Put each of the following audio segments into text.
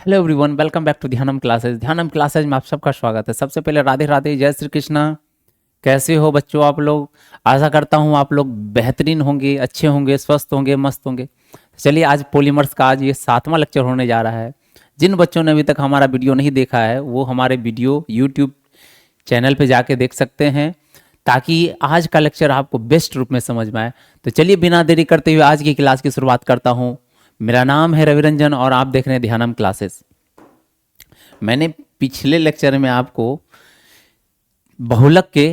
Hello everyone, welcome back to Dhyanam classes. Dhyanam classes में आप सबका स्वागत है। सबसे पहले राधे राधे, जय श्री कृष्णा। कैसे हो बच्चों आप लोग? आशा करता हूँ आप लोग बेहतरीन होंगे, अच्छे होंगे, स्वस्थ होंगे, मस्त होंगे। चलिए, आज पॉलीमर्स का आज ये 7वां लेक्चर होने जा रहा है। जिन बच्चों ने अभी तक हमारा वीडियो नहीं देखा है वो हमारे वीडियो यूट्यूब चैनल पे जाके देख सकते हैं, ताकि आज का लेक्चर आपको बेस्ट रूप में समझ में आए। तो चलिए, बिना देरी करते हुए आज की क्लास की शुरुआत करता हूँ। मेरा नाम है रविरंजन और आप देख रहे हैं ध्यानम क्लासेस। मैंने पिछले लेक्चर में आपको बहुलक के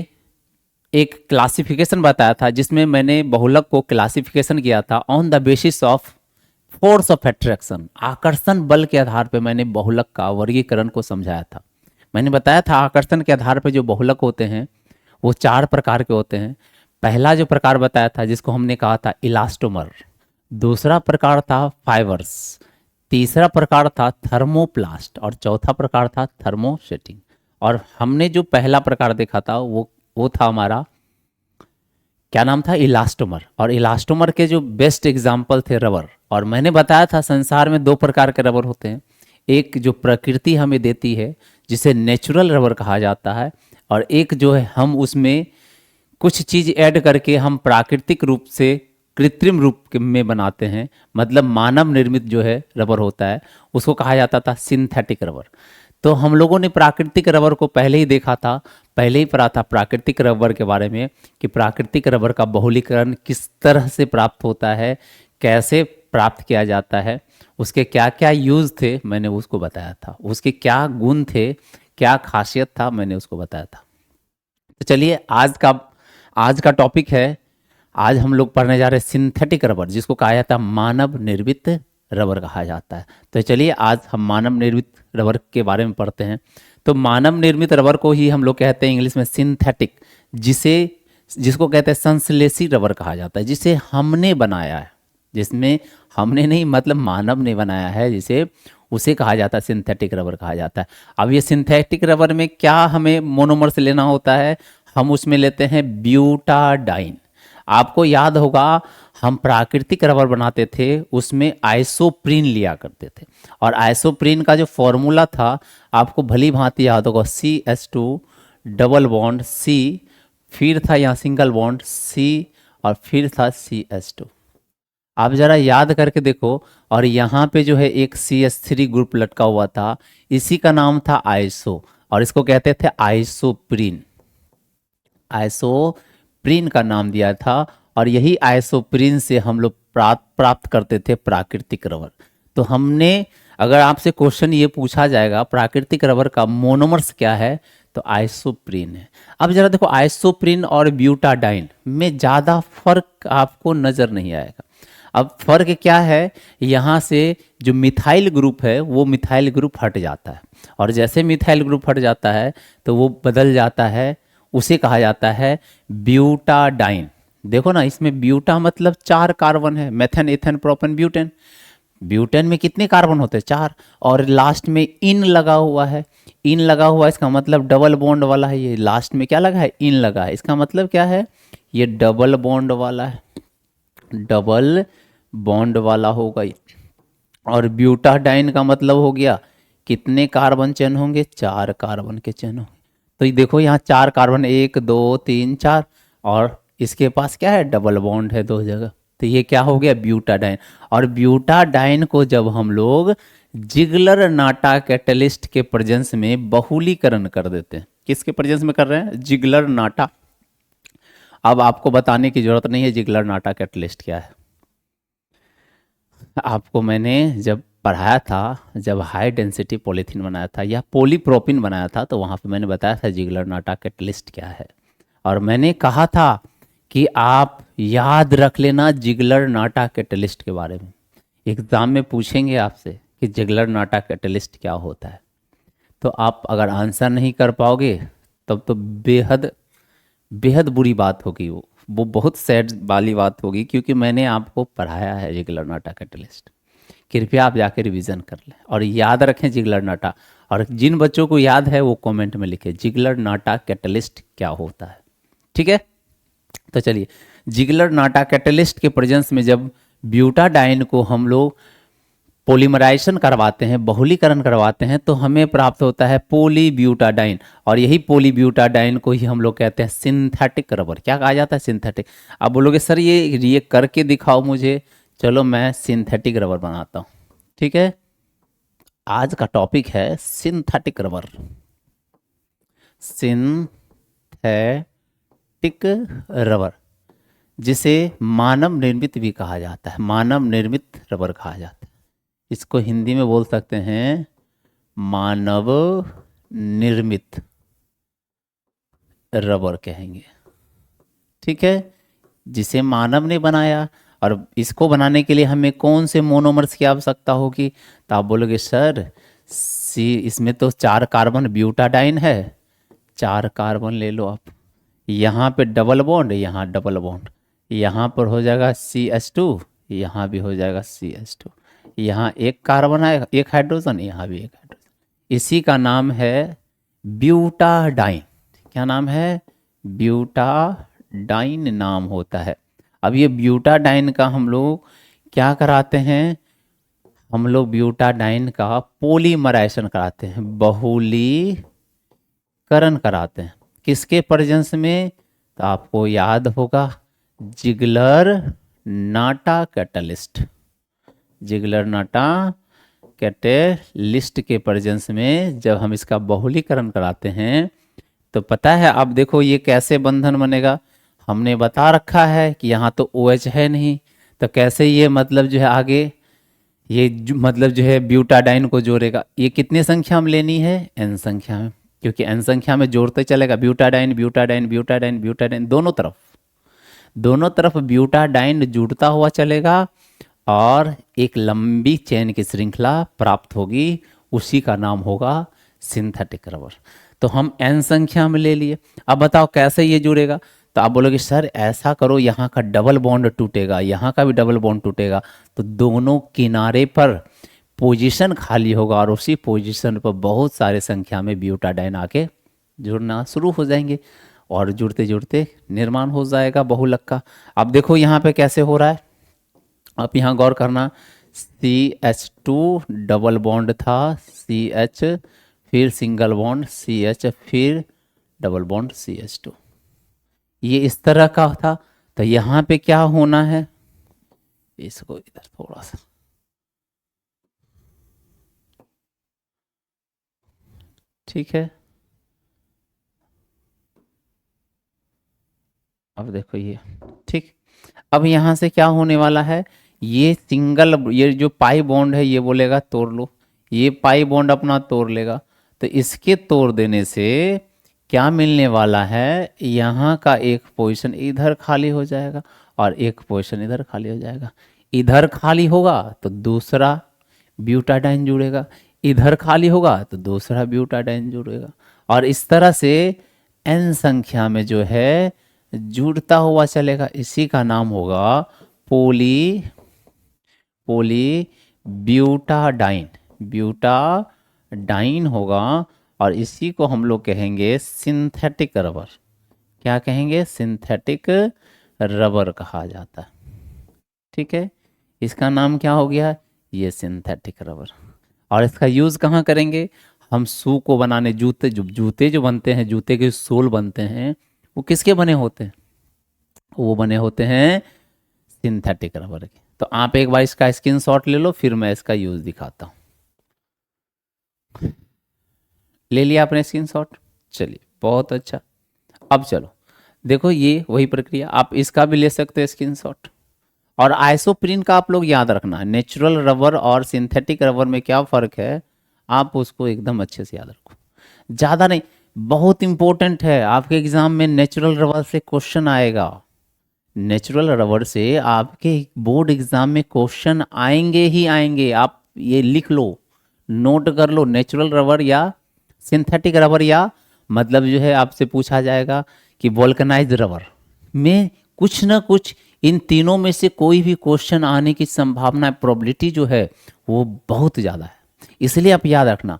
एक क्लासिफिकेशन बताया था, जिसमें मैंने बहुलक को क्लासिफिकेशन किया था on the basis of force of attraction. आकर्षण बल के आधार पर मैंने बहुलक का वर्गीकरण को समझाया था। मैंने बताया था आकर्षण के आधार पर जो बहुलक होते हैं वो 4 प्रकार के होते हैं। पहला जो प्रकार बताया था जिसको हमने कहा था इलास्टोमर, दूसरा प्रकार था फाइबर्स, तीसरा प्रकार था थर्मोप्लास्ट और चौथा प्रकार था थर्मोसेटिंग। और हमने जो पहला प्रकार देखा था वो था हमारा, क्या नाम था, इलास्टोमर। और इलास्टोमर के जो बेस्ट एग्जाम्पल थे रबर। और मैंने बताया था संसार में 2 प्रकार के रबर होते हैं। एक जो प्रकृति हमें देती है जिसे नेचुरल रबर कहा जाता है, और एक जो है हम उसमें कुछ चीज़ ऐड करके हम प्राकृतिक रूप से कृत्रिम रूप में बनाते हैं, मतलब मानव निर्मित जो है रबर होता है उसको कहा जाता था सिंथेटिक रबर। तो हम लोगों ने प्राकृतिक रबर को पहले ही देखा था, पहले ही पढ़ा था प्राकृतिक रबर के बारे में कि प्राकृतिक रबर का बहुलीकरण किस तरह से प्राप्त होता है, कैसे प्राप्त किया जाता है, उसके क्या क्या यूज़ थे मैंने उसको बताया था, उसके क्या गुण थे, क्या खासियत था मैंने उसको बताया था। तो चलिए, आज का टॉपिक है, आज हम लोग पढ़ने जा रहे हैं सिंथेटिक रबर, जिसको कहा जाता है मानव निर्मित रबर कहा जाता है। तो चलिए, आज हम मानव निर्मित रबर के बारे में पढ़ते हैं। तो मानव निर्मित रबर को ही हम लोग कहते हैं इंग्लिश में सिंथेटिक, जिसको कहते हैं संश्लेषी रबर कहा जाता है, जिसे हमने बनाया है, जिसमें हमने नहीं मतलब मानव ने बनाया है, जिसे उसे कहा जाता है सिंथेटिक रबर कहा जाता है। अब ये सिंथेटिक रबर में क्या हमें मोनोमर से लेना होता है, हम उसमें लेते हैं ब्यूटाडाइन। आपको याद होगा हम प्राकृतिक रबर बनाते थे उसमें आइसोप्रीन लिया करते थे, और आइसोप्रीन का जो फॉर्मूला था आपको भली भांति याद होगा, CH2 डबल बॉन्ड C, फिर था यहाँ सिंगल बॉन्ड C, और फिर था CH2। आप जरा याद करके देखो, और यहाँ पे जो है एक CH3 ग्रुप लटका हुआ था, इसी का नाम था आइसो, और इसको कहते थे आइसोप्रीन। आइसोप्रीन का नाम दिया था, और यही आइसोप्रीन से हम लोग प्राप्त करते थे प्राकृतिक रबर। तो हमने, अगर आपसे क्वेश्चन ये पूछा जाएगा प्राकृतिक रबर का मोनोमर्स क्या है, तो आइसोप्रीन है। अब जरा देखो, आइसोप्रीन और ब्यूटाडाइन में ज़्यादा फर्क आपको नज़र नहीं आएगा। अब फर्क क्या है, यहाँ से जो मिथाइल ग्रुप है वो मिथाइल ग्रुप हट जाता है, और जैसे मिथाइल ग्रुप हट जाता है तो वो बदल जाता है, उसे कहा जाता है ब्यूटाडाइन। देखो ना, इसमें ब्यूटा मतलब 4 कार्बन है, methane ethane propane butane. Butane में कितने कार्बन होते हैं, 4, और लास्ट में इन लगा हुआ है। इन लगा हुआ है, इसका मतलब डबल बॉन्ड वाला है। ये लास्ट में क्या लगा है, इन लगा है, इसका मतलब क्या है, ये डबल बॉन्ड वाला है, डबल बॉन्ड वाला होगा ये। और ब्यूटाडाइन का मतलब हो गया कितने कार्बन चेन होंगे, 4 कार्बन के चेन होंगे। तो ये देखो यहाँ 4 कार्बन, 1 2 3 4, और इसके पास क्या है, डबल बॉन्ड है 2 जगह। तो ये क्या हो गया, ब्यूटाडाइन। और ब्यूटाडाइन को जब हम लोग जिगलर नाटा कैटलिस्ट के प्रेजेंस में बहुलीकरण कर देते हैं, किसके प्रेजेंस में कर रहे हैं, जिगलर नाटा। अब आपको बताने की जरूरत नहीं है जिगलर नाटा कैटलिस्ट क्या है। आपको मैंने जब पढ़ाया था, जब हाई डेंसिटी पॉलीथीन बनाया था या पॉलीप्रोपिन बनाया था, तो वहाँ पे मैंने बताया था जिगलर नाटा कैटलिस्ट क्या है। और मैंने कहा था कि आप याद रख लेना जिगलर नाटा कैटलिस्ट के बारे में, एग्ज़ाम में पूछेंगे आपसे कि जिगलर नाटा कैटलिस्ट क्या होता है। तो आप अगर आंसर नहीं कर पाओगे तब तो बेहद बेहद बुरी बात होगी, वो बहुत सैड वाली बात होगी, क्योंकि मैंने आपको पढ़ाया है जिगलर नाटा कैटलिस्ट। कृपया आप जाकर रिवीजन कर लें और याद रखें जिगलर नाटा। और जिन बच्चों को याद है वो कमेंट में लिखें जिगलर नाटा कैटलिस्ट क्या होता है, ठीक है। तो चलिए, जिगलर नाटा कैटलिस्ट के प्रेजेंस में जब ब्यूटाडाइन को हम लोग पॉलीमराइजेशन करवाते हैं, बहुलीकरण करवाते हैं, तो हमें प्राप्त होता है पॉलीब्यूटाडाइन। और यही पॉलीब्यूटाडाइन को ही हम लोग कहते हैं सिंथेटिक रबर। क्या कहा जाता है? सिंथेटिक। अब बोलोगे सर ये करके दिखाओ मुझे। चलो मैं सिंथेटिक रबर बनाता हूँ। ठीक है, आज का टॉपिक है सिंथेटिक रबर। सिंथेटिक रबर, जिसे मानव निर्मित भी कहा जाता है, मानव निर्मित रबर कहा जाता है। इसको हिंदी में बोल सकते हैं मानव निर्मित रबर कहेंगे। ठीक है, जिसे मानव ने बनाया। और इसको बनाने के लिए हमें कौन से मोनोमर्स की आवश्यकता होगी? तो आप बोलोगे सर इसमें तो 4 कार्बन ब्यूटाडाइन है। 4 कार्बन ले लो आप, यहाँ पे डबल बॉन्ड, यहाँ डबल बॉन्ड, यहाँ पर हो जाएगा CH2, यहाँ भी हो जाएगा CH2, यहाँ एक कार्बन आएगा, एक हाइड्रोजन, यहाँ भी एक हाइड्रोजन। इसी का नाम है ब्यूटाडाइन। क्या नाम है? ब्यूटाडाइन नाम होता है। अब ये ब्यूटाडाइन का हम लोग क्या कराते हैं? हम लोग ब्यूटाडाइन का पॉलीमराइजेशन कराते हैं, बहुलीकरण कराते हैं। किसके प्रेजेंस में? तो आपको याद होगा जिगलर नाटा कैटलिस्ट, जिगलर नाटा कैटलिस्ट के प्रेजेंस में जब हम इसका बहुलीकरण कराते हैं तो पता है, अब देखो ये कैसे बंधन बनेगा। हमने बता रखा है कि यहाँ तो OH है नहीं, तो कैसे ये मतलब जो है आगे ये मतलब जो है ब्यूटाडाइन को जोड़ेगा। ये कितनी संख्या में लेनी है? N संख्या में, क्योंकि N संख्या में जोड़ते चलेगा ब्यूटाडाइन ब्यूटाडाइन ब्यूटाडाइन ब्यूटाडाइन, दोनों तरफ ब्यूटाडाइन जुड़ता हुआ चलेगा और एक लंबी चेन की श्रृंखला प्राप्त होगी। उसी का नाम होगा सिंथेटिक रबर। तो हम N संख्या में ले लिए। अब बताओ कैसे ये जुड़ेगा? तो आप बोलोगे सर ऐसा करो, यहाँ का डबल बॉन्ड टूटेगा, यहाँ का भी डबल बॉन्ड टूटेगा, तो दोनों किनारे पर पोजीशन खाली होगा और उसी पोजीशन पर बहुत सारे संख्या में ब्यूटाडाइन आके जुड़ना शुरू हो जाएंगे और जुड़ते जुड़ते निर्माण हो जाएगा बहुलक का। अब देखो यहाँ पे कैसे हो रहा है, आप यहाँ गौर करना। CH2 डबल बॉन्ड था, CH, फिर सिंगल बॉन्ड CH, फिर डबल बॉन्ड CH2, ये इस तरह का था। तो यहाँ पे क्या होना है? इसको इधर थोड़ा सा, ठीक है। अब देखो ये ठीक। अब यहाँ से क्या होने वाला है? ये ये जो पाई बॉन्ड है ये बोलेगा तोड़ लो, ये पाई बॉन्ड अपना तोड़ लेगा। तो इसके तोड़ देने से क्या मिलने वाला है? यहाँ का एक पोजीशन इधर खाली हो जाएगा और एक पोजीशन इधर खाली हो जाएगा। इधर खाली होगा तो दूसरा ब्यूटाडाइन जुड़ेगा, इधर खाली होगा तो दूसरा ब्यूटाडाइन जुड़ेगा, और इस तरह से N संख्या में जो है जुड़ता हुआ चलेगा। इसी का नाम होगा पोली ब्यूटाडाइन, ब्यूटाडाइन होगा। और इसी को हम लोग कहेंगे सिंथेटिक रबर। क्या कहेंगे? सिंथेटिक रबर कहा जाता है। ठीक है, इसका नाम क्या हो गया? ये सिंथेटिक रबर। और इसका यूज़ कहाँ करेंगे? हम शू को बनाने, जूते जो बनते हैं, जूते के सोल बनते हैं, वो किसके बने होते हैं? वो बने होते हैं सिंथेटिक रबर के। तो आप एक बार इसका स्क्रीनशॉट ले लो, फिर मैं इसका यूज़ दिखाता हूँ। ले लिया आपने स्क्रीनशॉट? चलिए बहुत अच्छा। अब चलो देखो ये वही प्रक्रिया, आप इसका भी ले सकते हैं स्क्रीनशॉट। और आइसोप्रीन का आप लोग याद रखना, नेचुरल रबर और सिंथेटिक रबर में क्या फ़र्क है, आप उसको एकदम अच्छे से याद रखो। ज़्यादा नहीं, बहुत इंपॉर्टेंट है। आपके एग्जाम में नेचुरल रबर से क्वेश्चन आएगा, नेचुरल रबर से आपके बोर्ड एग्जाम में क्वेश्चन आएंगे ही आएंगे। आप ये लिख लो, नोट कर लो, नेचुरल रबर या सिंथेटिक रबर, या मतलब जो है आपसे पूछा जाएगा कि वोल्केनाइज्ड रबर में कुछ ना कुछ इन तीनों में से कोई भी क्वेश्चन आने की संभावना, प्रोबेबिलिटी जो है वो बहुत ज़्यादा है। इसलिए आप याद रखना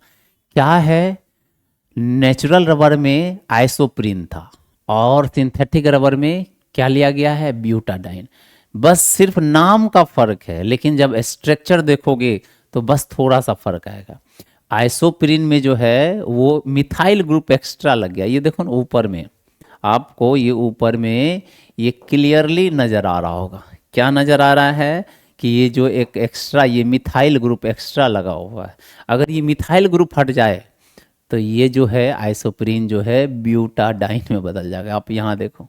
क्या है, नेचुरल रबर में आइसोप्रीन था और सिंथेटिक रबर में क्या लिया गया है? ब्यूटाडाइन। बस सिर्फ नाम का फर्क है, लेकिन जब स्ट्रक्चर देखोगे तो बस थोड़ा सा फर्क आएगा। आइसोप्रीन में जो है वो मिथाइल ग्रुप एक्स्ट्रा लग गया, ये देखो ना ऊपर में, आपको ये ऊपर में ये क्लियरली नज़र आ रहा होगा। क्या नज़र आ रहा है कि ये जो एक एक्स्ट्रा ये मिथाइल ग्रुप एक्स्ट्रा लगा हुआ है, अगर ये मिथाइल ग्रुप हट जाए तो ये जो है आइसोप्रीन जो है ब्यूटाडाइन में बदल जाएगा। आप यहाँ देखो,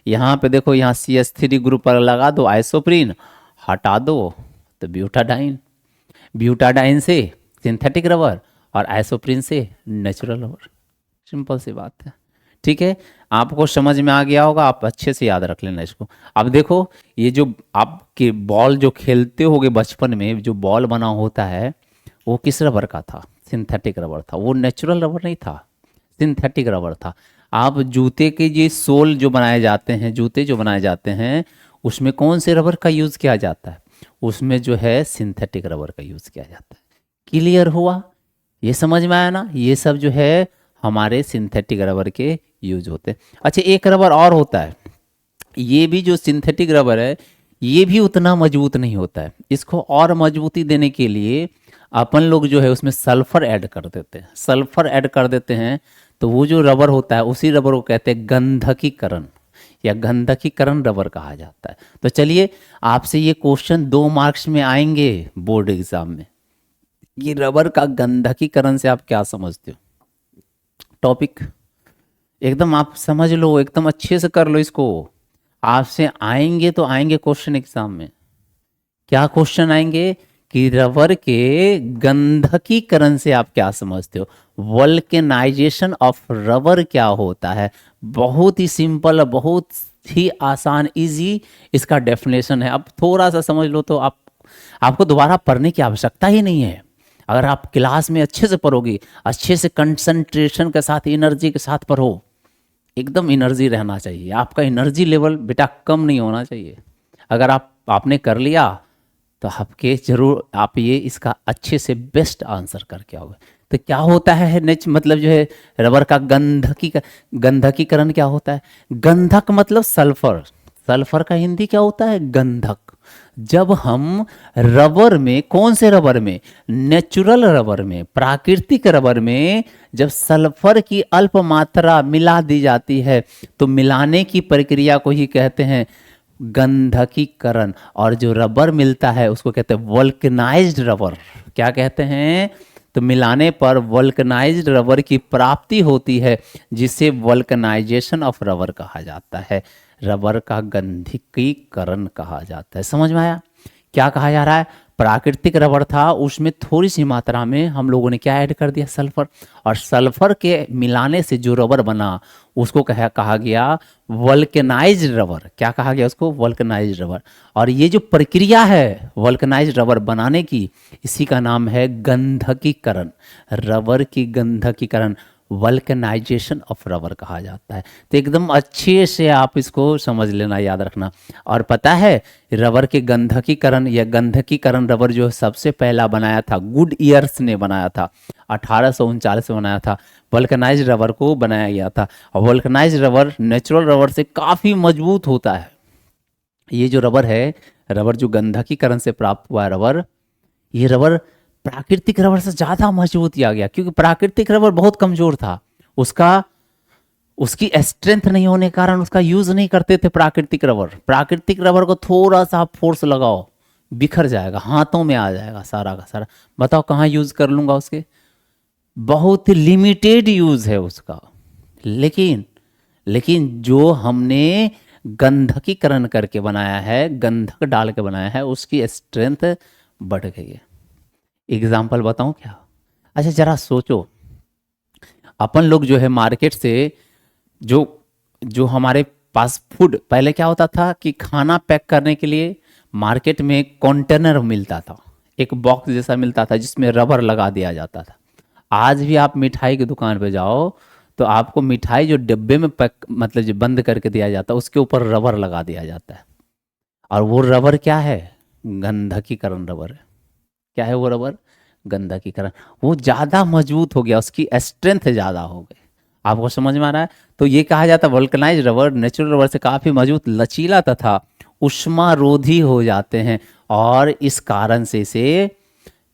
यहाँ पे देखो, यहाँ CH3 ग्रुप पर लगा दो आइसोप्रीन, हटा दो तो ब्यूटाडाइन, ब्यूटाडाइन से सिंथेटिक रबर और आइसोप्रीन से नेचुरल रबर। सिंपल सी बात है। ठीक है, आपको समझ में आ गया होगा, आप अच्छे से याद रख लेना इसको। अब देखो, ये जो आपके बॉल जो खेलते होगे बचपन में, जो बॉल बना होता है वो किस रबर का था? सिंथेटिक रबर था। वो नेचुरल रबर नहीं था, सिंथेटिक रबर था। आप जूते के ये सोल जो बनाए जाते हैं, जूते जो बनाए जाते हैं, उसमें कौन से रबर का यूज़ किया जाता है? उसमें जो है सिंथेटिक रबर का यूज़ किया जाता है। क्लियर हुआ? ये समझ में आया ना? ये सब जो है हमारे सिंथेटिक रबर के यूज होते हैं। अच्छा, एक रबर और होता है, ये भी जो सिंथेटिक रबर है ये भी उतना मजबूत नहीं होता है। इसको और मजबूती देने के लिए अपन लोग जो है उसमें सल्फर ऐड कर देते हैं। सल्फर ऐड कर देते हैं तो वो जो रबर होता है उसी रबर को कहते हैं गंधकीकरण, या गंधकीकरण रबर कहा जाता है। तो चलिए, आपसे ये क्वेश्चन 2 मार्क्स में आएंगे बोर्ड एग्जाम में। ये रबर का गंधकीकरण से आप क्या समझते हो? टॉपिक एकदम आप समझ लो, एकदम अच्छे से कर लो इसको। आपसे आएंगे तो आएंगे क्वेश्चन एग्जाम में। क्या क्वेश्चन आएंगे कि रबर के गंधकीकरण से आप क्या समझते हो? वल्केनाइजेशन ऑफ रबर क्या होता है? बहुत ही सिंपल, बहुत ही आसान, इजी इसका डेफिनेशन है। अब थोड़ा सा समझ लो तो आपको दोबारा पढ़ने की आवश्यकता ही नहीं है। अगर आप क्लास में अच्छे से पढ़ोगे, अच्छे से कंसंट्रेशन के साथ, एनर्जी के साथ पढ़ो, एकदम एनर्जी रहना चाहिए। आपका एनर्जी लेवल बेटा कम नहीं होना चाहिए। अगर आपने कर लिया तो आपके जरूर आप ये इसका अच्छे से बेस्ट आंसर करके आओगे। तो क्या होता है मतलब जो है रबर का गंधकीकरण क्या होता है? गंधक मतलब सल्फर, सल्फर का हिंदी क्या होता है? गंधक। जब हम रबर में, कौन से रबर में? नेचुरल रबर में, प्राकृतिक रबर में जब सल्फर की अल्प मात्रा मिला दी जाती है तो मिलाने की प्रक्रिया को ही कहते हैं गंधकीकरण। और जो रबर मिलता है उसको कहते हैं वल्कनाइज्ड रबर। क्या कहते हैं? तो मिलाने पर वल्कनाइज्ड रबर की प्राप्ति होती है, जिसे वल्कनाइजेशन ऑफ रबर कहा जाता है। रबर का गंधकीकरण कहा जाता है। समझ में आया क्या कहा जा रहा है? प्राकृतिक रबर था, उसमें थोड़ी सी मात्रा में हम लोगों ने क्या ऐड कर दिया? सल्फर। और सल्फर के मिलाने से जो रबर बना उसको कहा गया वल्कनाइज्ड रबर। क्या कहा गया उसको? Vulcanised rubber. और ये जो प्रक्रिया है वल्कनाइज्ड रबर बनाने की, इसी का नाम है गंधकीकरण। रबर की गंधकीकरण, वल्कनाइजेशन ऑफ रबर कहा जाता है। तो एकदम अच्छे से आप इसको समझ लेना, याद रखना। और पता है रबर के गंधकीकरण या गंधकीकरण रबर जो सबसे पहला बनाया था, गुड ईयर्स ने बनाया था, 1839 में बनाया था। वल्कनाइज्ड रबर को बनाया गया था। और वल्कनाइज्ड रबर नेचुरल रबर से काफ़ी मजबूत होता है। ये जो रबर है, रबर जो गंधकीकरण से प्राप्त हुआ है रबर, ये रबर प्राकृतिक रबर से ज़्यादा मजबूत किया गया, क्योंकि प्राकृतिक रबर बहुत कमज़ोर था। उसकी स्ट्रेंथ नहीं होने के कारण उसका यूज़ नहीं करते थे प्राकृतिक रबर। प्राकृतिक रबर को थोड़ा सा आप फोर्स लगाओ, बिखर जाएगा, हाथों में आ जाएगा सारा का सारा। बताओ कहाँ यूज़ कर लूँगा उसके? बहुत ही लिमिटेड यूज़ है उसका। लेकिन जो हमने गंधकीकरण करके बनाया है, गंधक डाल के बनाया है, उसकी स्ट्रेंथ बढ़ गई है। एग्जाम्पल बताऊं क्या? अच्छा जरा सोचो, अपन लोग जो है मार्केट से जो हमारे पास फूड, पहले क्या होता था कि खाना पैक करने के लिए मार्केट में एक कंटेनर मिलता था, एक बॉक्स जैसा मिलता था जिसमें रबर लगा दिया जाता था। आज भी आप मिठाई की दुकान पे जाओ तो आपको मिठाई जो डिब्बे में पैक, मतलब जो बंद करके दिया जाता है, उसके ऊपर रबर लगा दिया जाता है। और वो रबर क्या है? गंधकीकरण रबर है। क्या है वो रबर? गंधकीकरण। वो ज़्यादा मजबूत हो गया, उसकी स्ट्रेंथ ज़्यादा हो गई। आपको समझ में आ रहा है? तो ये कहा जाता है वल्कनाइज्ड रबर नेचुरल रबर से काफ़ी मजबूत, लचीला तथा उष्मारोधी हो जाते हैं। और इस कारण से इसे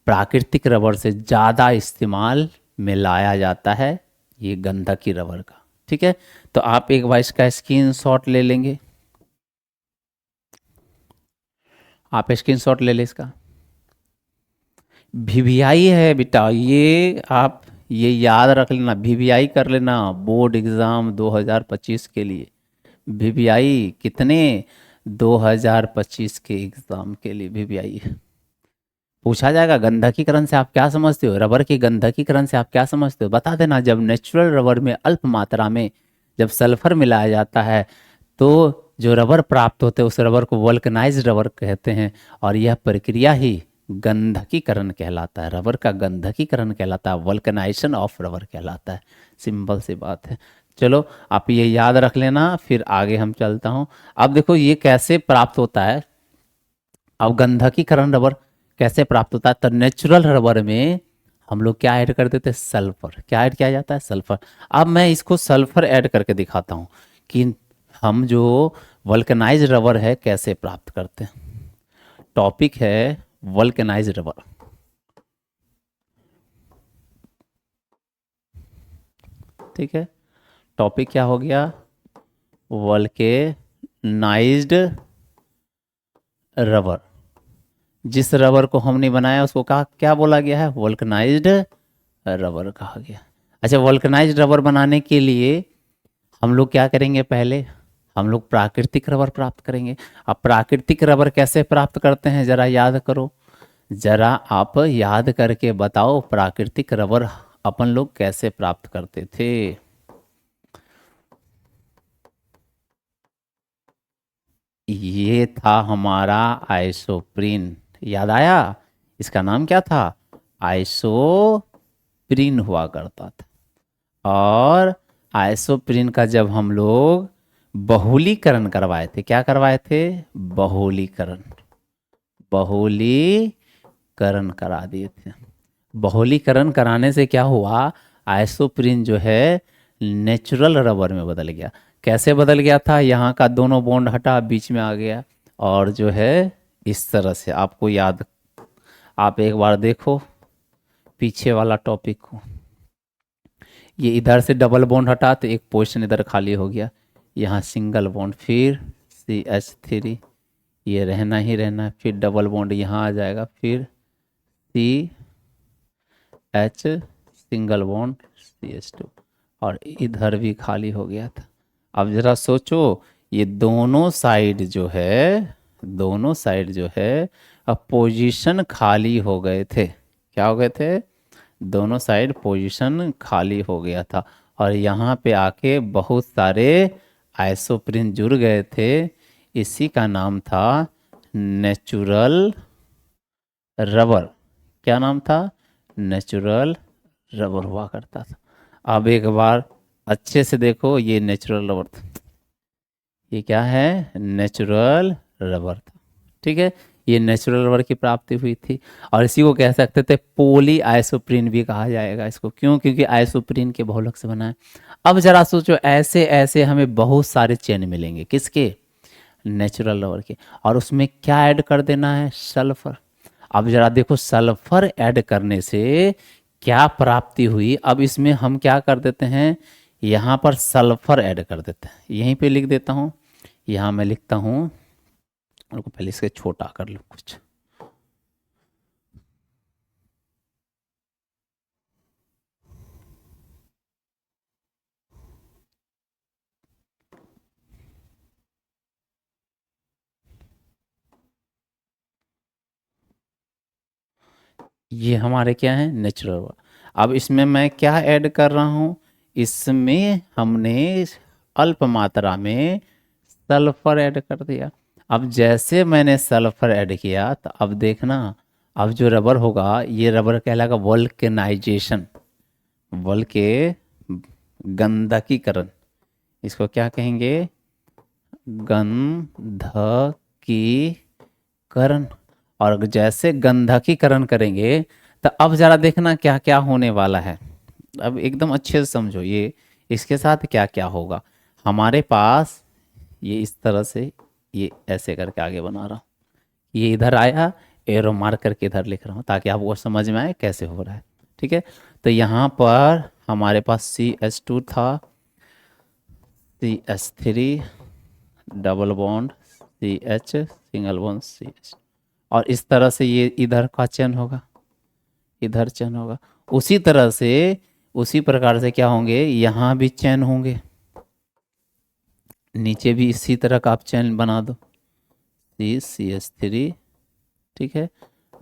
प्राकृतिक रबर से ज़्यादा इस्तेमाल में लाया जाता है ये गंधकी रबर का। ठीक है, तो आप एक बार इसका स्क्रीनशॉट ले लेंगे, आप स्क्रीनशॉट ले लें इसका। वीवीआई है बेटा, ये आप ये याद रख लेना, वीवीआई कर लेना बोर्ड एग्ज़ाम 2025 के लिए। वीवीआई कितने 2025 के एग्ज़ाम के लिए वीवीआई पूछा जाएगा। गंधकीकरण से आप क्या समझते हो, रबर की गंधकीकरण से आप क्या समझते हो, बता देना। जब नेचुरल रबर में अल्प मात्रा में जब सल्फर मिलाया जाता है तो जो रबर प्राप्त होते हैं उस रबर को वल्कनाइज्ड रबर कहते हैं, और यह प्रक्रिया ही गंधकीकरण कहलाता है। रबर का गंधकीकरण कहलाता है, वल्कनाइजेशन ऑफ रबर कहलाता है। सिंपल सी बात है। चलो आप ये याद रख लेना, फिर आगे हम चलता हूँ। अब देखो ये कैसे प्राप्त होता है, अब गंधकीकरण रबर कैसे प्राप्त होता है। तो नेचुरल रबर में हम लोग क्या ऐड कर देते हैं, सल्फर। क्या ऐड किया जाता है, सल्फर। अब मैं इसको सल्फर ऐड करके दिखाता हूँ कि हम जो वल्कनाइज रबर है कैसे प्राप्त करते हैं। टॉपिक है वल्कनाइज रबर। ठीक है, टॉपिक क्या हो गया, वल्केनाइज्ड रबर। जिस रबर को हमने बनाया उसको कहा क्या बोला गया है, वल्कनाइज्ड रबर कहा गया। अच्छा, वल्कनाइज्ड रबर बनाने के लिए हम लोग क्या करेंगे, पहले हम लोग प्राकृतिक रबर प्राप्त करेंगे। अब प्राकृतिक रबर कैसे प्राप्त करते हैं जरा याद करो, जरा आप याद करके बताओ प्राकृतिक रबर अपन लोग कैसे प्राप्त करते थे। ये था हमारा आइसोप्रीन, याद आया, इसका नाम क्या था, आइसोप्रीन हुआ करता था। और आइसोप्रीन का जब हम लोग बहुलीकरण करवाए थे, क्या करवाए थे, बहुलीकरण, बहुलीकरण करा दिए थे। बहुलीकरण कराने से क्या हुआ, आइसोप्रीन जो है नेचुरल रबर में बदल गया। कैसे बदल गया था, यहाँ का दोनों बॉन्ड हटा बीच में आ गया, और जो है इस तरह से आपको याद, आप एक बार देखो पीछे वाला टॉपिक को, ये इधर से डबल बॉन्ड हटा तो एक पोजीशन इधर खाली हो गया, यहाँ सिंगल बॉन्ड, फिर CH3 ये रहना ही रहना, फिर डबल बॉन्ड यहाँ आ जाएगा, फिर CH सिंगल बॉन्ड CH2, और इधर भी खाली हो गया था। अब जरा सोचो, ये दोनों साइड जो है, दोनों साइड जो है अब पोजीशन खाली हो गए थे। क्या हो गए थे, दोनों साइड पोजीशन खाली हो गया था, और यहाँ पे आके बहुत सारे आइसोप्रीन जुड़ गए थे। इसी का नाम था नेचुरल रबर। क्या नाम था, नेचुरल रबर हुआ करता था। अब एक बार अच्छे से देखो, ये नेचुरल रबर था, ये क्या है, नेचुरल रबर था। ठीक है, ये नेचुरल रबर की प्राप्ति हुई थी, और इसी को कह सकते थे पोली आइसोप्रीन भी कहा जाएगा इसको। क्यों, क्योंकि आइसोप्रीन के बहुलक से बना है। अब जरा सोचो, ऐसे ऐसे हमें बहुत सारे चेन मिलेंगे, किसके, नेचुरल रबर के, और उसमें क्या ऐड कर देना है, सल्फर। अब जरा देखो, सल्फर ऐड करने से क्या प्राप्ति हुई। अब इसमें हम क्या कर देते हैं, यहाँ पर सल्फर ऐड कर देते हैं, यहीं पे लिख देता हूँ, यहाँ मैं लिखता हूँ, रुको पहले इसके छोटा कर लूँ कुछ। ये हमारे क्या है, नेचुरल। अब इसमें मैं क्या ऐड कर रहा हूँ, इसमें हमने अल्प मात्रा में सल्फर ऐड कर दिया। अब जैसे मैंने सल्फर ऐड किया तो अब देखना, अब जो रबर होगा ये रबर कहलाएगा वल्केनाइजेशन, वल्के गंधकीकरण, इसको क्या कहेंगे, गंधकीकरण। और जैसे गंधकीकरण करेंगे तो अब जरा देखना क्या क्या होने वाला है। अब एकदम अच्छे से समझो, ये इसके साथ क्या क्या होगा। हमारे पास ये इस तरह से, ये ऐसे करके आगे बना रहा हूँ, ये इधर आया, एरो मार्क करके इधर लिख रहा हूँ ताकि आपको समझ में आए कैसे हो रहा है। ठीक है, तो यहाँ पर हमारे पास CH2 था, CH3 double bond CH single bond CH, और इस तरह से ये इधर का चेन होगा, इधर चेन होगा। उसी तरह से उसी प्रकार से क्या होंगे, यहाँ भी चेन होंगे, नीचे भी इसी तरह का आप चेन बना दो, CH3, ठीक है,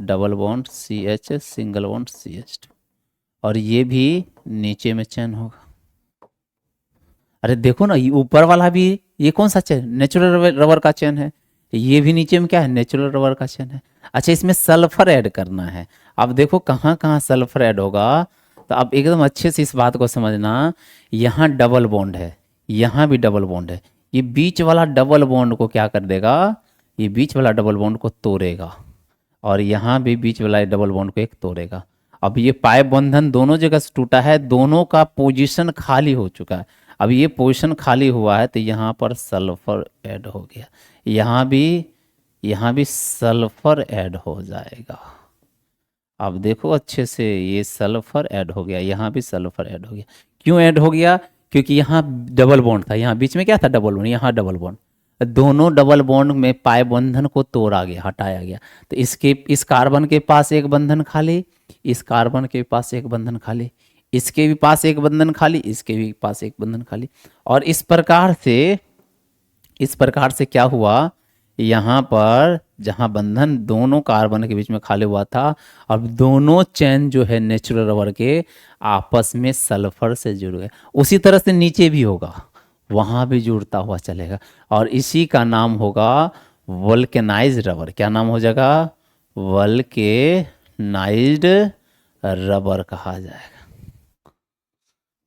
double bond CH single bond CH2, और ये भी नीचे में चेन होगा। अरे देखो ना, ये ऊपर वाला भी, ये कौन सा चेन, नेचुरल रबर का चेन है, ये भी नीचे में क्या है, नेचुरल रबर का चेन है। अच्छा, इसमें सल्फर ऐड करना है। अब देखो कहाँ कहाँ सल्फर ऐड होगा, तो अब एकदम अच्छे से इस बात को समझना। यहाँ डबल बॉन्ड है, यहाँ भी डबल बॉन्ड है, ये बीच वाला डबल बॉन्ड को क्या कर देगा, ये बीच वाला डबल बॉन्ड को तोड़ेगा, और यहाँ भी बीच वाला डबल बॉन्ड को एक तोड़ेगा। अब ये पाइप बंधन दोनों जगह से टूटा है, दोनों का पोजीशन खाली हो चुका है। अब ये पोजीशन खाली हुआ है तो यहाँ पर सल्फर ऐड हो गया, यहाँ भी सल्फर ऐड हो जाएगा। अब देखो अच्छे से, ये सल्फर ऐड हो गया, यहाँ भी सल्फर ऐड हो गया। क्यों ऐड हो गया, क्योंकि यहाँ डबल बॉन्ड था, यहाँ बीच में क्या था, डबल बॉन्ड, यहाँ डबल बॉन्ड, दोनों डबल बॉन्ड में पाइप बंधन को तोड़ा गया, हटाया गया। तो इस कार्बन के पास एक बंधन खाली, इस कार्बन के पास एक बंधन खाली, इसके भी पास एक बंधन खाली, इसके भी पास एक बंधन खाली। और इस प्रकार से क्या हुआ, यहाँ पर जहाँ बंधन दोनों कार्बन के बीच में खाली हुआ था, अब दोनों चेन जो है नेचुरल रबर के आपस में सल्फर से जुड़ गए। उसी तरह से नीचे भी होगा, वहाँ भी जुड़ता हुआ चलेगा, और इसी का नाम होगा वल्केनाइज्ड रबर। क्या नाम हो जाएगा, वल्केनाइज्ड रबर कहा जाएगा।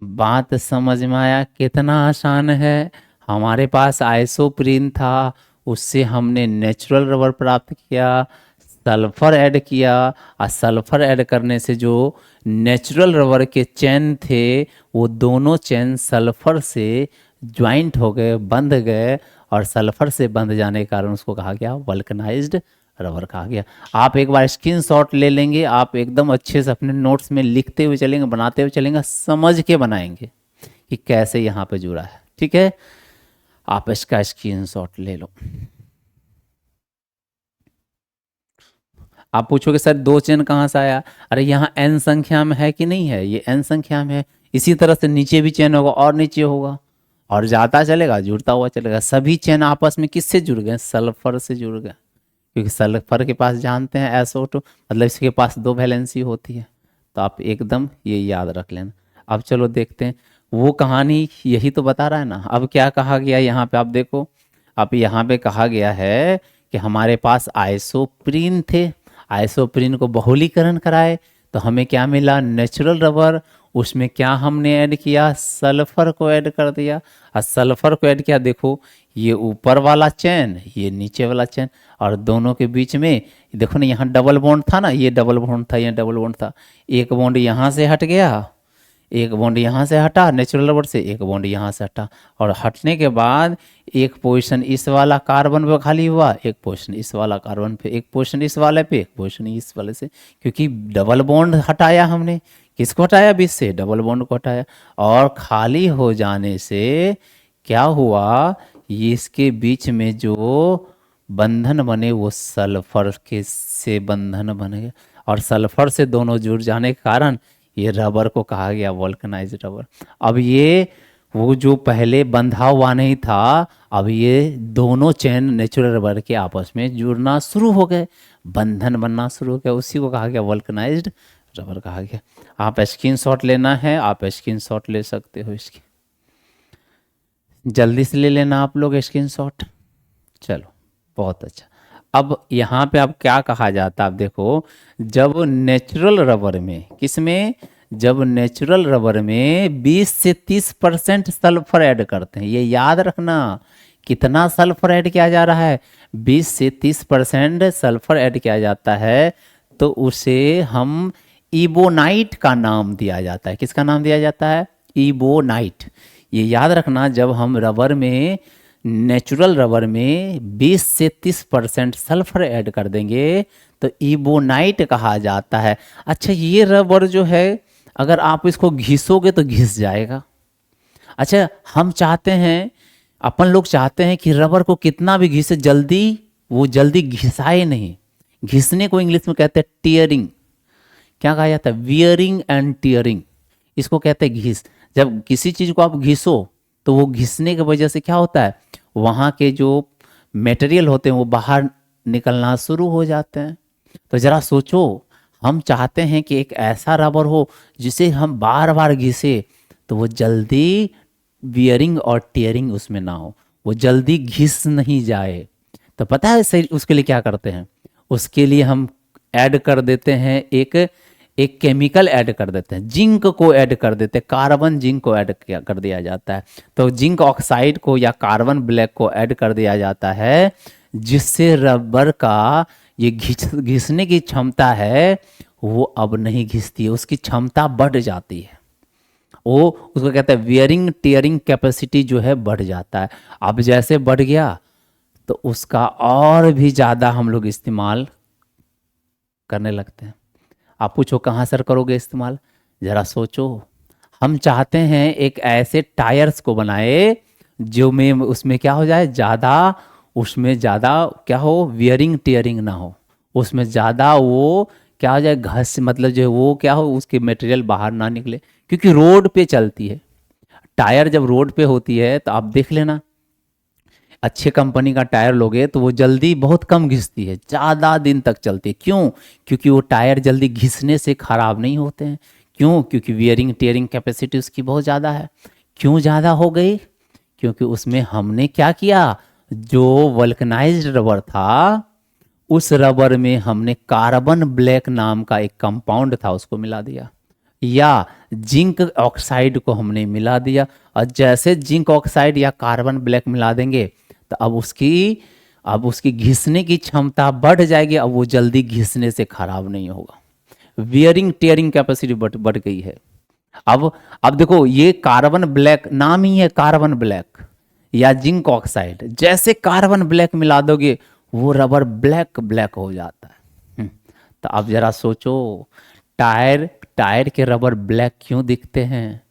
बात समझ में आया, कितना आसान है। हमारे पास आइसोप्रीन था, उससे हमने नेचुरल रबर प्राप्त किया, सल्फर ऐड किया, और सल्फर ऐड करने से जो नेचुरल रबर के चेन थे वो दोनों चेन सल्फर से ज्वाइंट हो गए, बंध गए, और सल्फर से बंध जाने के कारण उसको कहा गया वल्कनाइज्ड रबर कहा गया। आप एक बार स्क्रीनशॉट ले लेंगे, आप एकदम अच्छे से अपने नोट्स में लिखते हुए चलेंगे, बनाते हुए चलेंगे, समझ के बनाएंगे कि कैसे यहाँ पे जुड़ा है। ठीक है, आप इसका स्क्रीनशॉट ले लो। आप पूछोगे सर दो चेन कहाँ से आया, अरे यहाँ n संख्या में है कि नहीं है, ये n संख्या में है। इसी तरह से नीचे भी चेन होगा, और नीचे होगा, और जाता चलेगा, जुड़ता हुआ चलेगा। सभी चेन आपस में किससे जुड़ गए, सल्फर से जुड़ गए, क्योंकि सल्फर के पास जानते हैं SO2 मतलब इसके पास 2 वैलेंसी होती है। तो आप एकदम ये याद रख लेना। अब चलो देखते हैं, वो कहानी यही तो बता रहा है ना। अब क्या कहा गया यहाँ पे, आप देखो, अब यहाँ पे कहा गया है कि हमारे पास आइसोप्रीन थे, आइसोप्रीन को बहुलीकरण कराए तो हमें क्या मिला, नेचुरल रबर। उसमें क्या हमने ऐड किया, सल्फर को ऐड कर दिया, और सल्फर को ऐड किया। देखो ये ऊपर वाला चेन, ये नीचे वाला चेन, और दोनों के बीच में देखो ना, यहाँ डबल बॉन्ड था ना, ये डबल बॉन्ड था, यहाँ डबल बॉन्ड था। एक बॉन्ड यहाँ से हट गया, एक बॉन्ड यहाँ से हटा नेचुरल रबर से, एक बॉन्ड यहाँ से हटा, और हटने के बाद एक पोजीशन इस वाला कार्बन पे खाली हुआ, एक पोजीशन इस वाला कार्बन पे, एक पोजीशन इस वाले पे, एक पोजीशन इस वाले से, क्योंकि डबल बॉन्ड हटाया हमने। किसको हटाया, बीच से डबल बॉन्ड को हटाया। और खाली हो जाने से क्या हुआ, ये इसके बीच में जो बंधन बने वो सल्फर के से बंधन बन गए, और सल्फर से दोनों जुड़ जाने के कारण ये रबर को कहा गया वल्कनाइज्ड रबर। अब ये वो जो पहले बंधा हुआ नहीं था, अब ये दोनों चेन नेचुरल रबर के आपस में जुड़ना शुरू हो गए, बंधन बनना शुरू हो गया, उसी को कहा गया वल्कनाइज्ड रबर कहा गया। आप स्क्रीनशॉट लेना है, आप स्क्रीनशॉट ले सकते हो इसकी, जल्दी से ले लेना आप लोग स्क्रीनशॉट। चलो बहुत अच्छा। अब यहाँ पे अब क्या कहा जाता है, आप देखो, जब नेचुरल रबर में, किसमें, जब नेचुरल रबर में 20 से 30% सल्फर ऐड करते हैं, ये याद रखना, कितना सल्फर ऐड किया जा रहा है, 20 से 30% सल्फर ऐड किया जाता है, तो उसे हम इबोनाइट का नाम दिया जाता है। किसका नाम दिया जाता है, इबोनाइट। ये याद रखना, जब हम रबर में नेचुरल रबर में 20 से 30% सल्फर ऐड कर देंगे तो इबोनाइट कहा जाता है। अच्छा, ये रबर जो है अगर आप इसको घिसोगे तो घिस जाएगा। अच्छा, हम चाहते हैं, अपन लोग चाहते हैं कि रबर को कितना भी घिसे जल्दी, वो जल्दी घिसाए नहीं। घिसने को इंग्लिश में कहते हैं टीयरिंग। क्या कहा जाता है? वियरिंग एंड टीयरिंग, इसको कहते हैं घिस। जब किसी चीज को आप घिसो तो वो घिसने की वजह से क्या होता है, वहाँ के जो मटेरियल होते हैं वो बाहर निकलना शुरू हो जाते हैं। तो जरा सोचो, हम चाहते हैं कि एक ऐसा रबर हो जिसे हम बार बार घिसे तो वो जल्दी वियरिंग और टीयरिंग उसमें ना हो, वो जल्दी घिस नहीं जाए। तो पता है सही उसके लिए क्या करते हैं? उसके लिए हम ऐड कर देते हैं एक एक केमिकल ऐड कर देते हैं, जिंक को ऐड कर देते हैं, कार्बन जिंक को ऐड कर दिया जाता है। तो जिंक ऑक्साइड को या कार्बन ब्लैक को ऐड कर दिया जाता है, जिससे रबर का ये घिसने की क्षमता है वो अब नहीं घिसती है, उसकी क्षमता बढ़ जाती है। वो उसको कहते हैं वियरिंग टीयरिंग कैपेसिटी जो है बढ़ जाता है। अब जैसे बढ़ गया तो उसका और भी ज़्यादा हम लोग इस्तेमाल करने लगते हैं। आप पूछो कहाँ सर करोगे इस्तेमाल? ज़रा सोचो। हम चाहते हैं एक ऐसे टायर्स को बनाए जो में उसमें क्या हो जाए, ज़्यादा उसमें ज़्यादा क्या हो, वियरिंग टीयरिंग ना हो, उसमें ज़्यादा वो क्या हो जाए, घस मतलब जो है वो क्या हो, उसके मटेरियल बाहर ना निकले। क्योंकि रोड पे चलती है टायर, जब रोड पे होती है तो आप देख लेना, अच्छे कंपनी का टायर लोगे तो वो जल्दी बहुत कम घिसती है, ज़्यादा दिन तक चलती है। क्यों? क्योंकि वो टायर जल्दी घिसने से ख़राब नहीं होते हैं। क्यों? क्योंकि वियरिंग टीयरिंग कैपेसिटी उसकी बहुत ज़्यादा है। क्यों ज़्यादा हो गई? क्योंकि उसमें हमने क्या किया, जो वल्कनाइज्ड रबर था उस रबर में हमने कार्बन ब्लैक नाम का एक कंपाउंड था उसको मिला दिया, या जिंक ऑक्साइड को हमने मिला दिया। और जैसे जिंक ऑक्साइड या कार्बन ब्लैक मिला देंगे तो अब उसकी घिसने की क्षमता बढ़ जाएगी, अब वो जल्दी घिसने से खराब नहीं होगा। वियरिंग टेयरिंग कैपेसिटी बढ़ गई है। अब देखो, ये कार्बन ब्लैक नाम ही है, कार्बन ब्लैक या जिंक ऑक्साइड, जैसे कार्बन ब्लैक मिला दोगे वो रबर ब्लैक ब्लैक हो जाता है। तो अब जरा सोचो, टायर टायर के रबर ब्लैक क्यों दिखते हैं?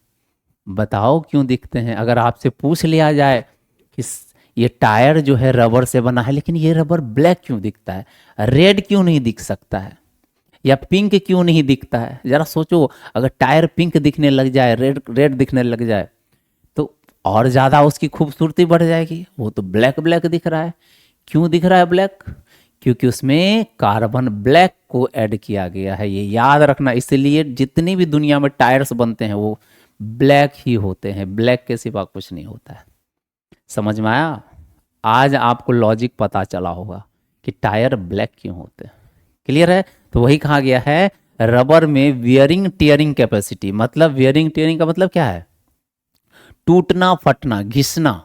बताओ क्यों दिखते हैं? अगर आपसे पूछ लिया जाए कि ये टायर जो है रबर से बना है लेकिन ये रबर ब्लैक क्यों दिखता है, रेड क्यों नहीं दिख सकता है, या पिंक क्यों नहीं दिखता है? जरा सोचो, अगर टायर पिंक दिखने लग जाए, रेड रेड दिखने लग जाए तो और ज़्यादा उसकी खूबसूरती बढ़ जाएगी। वो तो ब्लैक ब्लैक दिख रहा है। क्यों दिख रहा है ब्लैक? क्योंकि उसमें कार्बन ब्लैक को ऐड किया गया है, ये याद रखना। इसलिए जितनी भी दुनिया में टायर्स बनते हैं वो ब्लैक ही होते हैं, ब्लैक के सिवा कुछ नहीं होता है। समझ में आया? आज आपको लॉजिक पता चला होगा कि टायर ब्लैक क्यों होते हैं। क्लियर है? तो वही कहा गया है, रबर में वियरिंग टीयरिंग कैपेसिटी, मतलब वियरिंग टीयरिंग का मतलब क्या है? टूटना फटना, घिसना,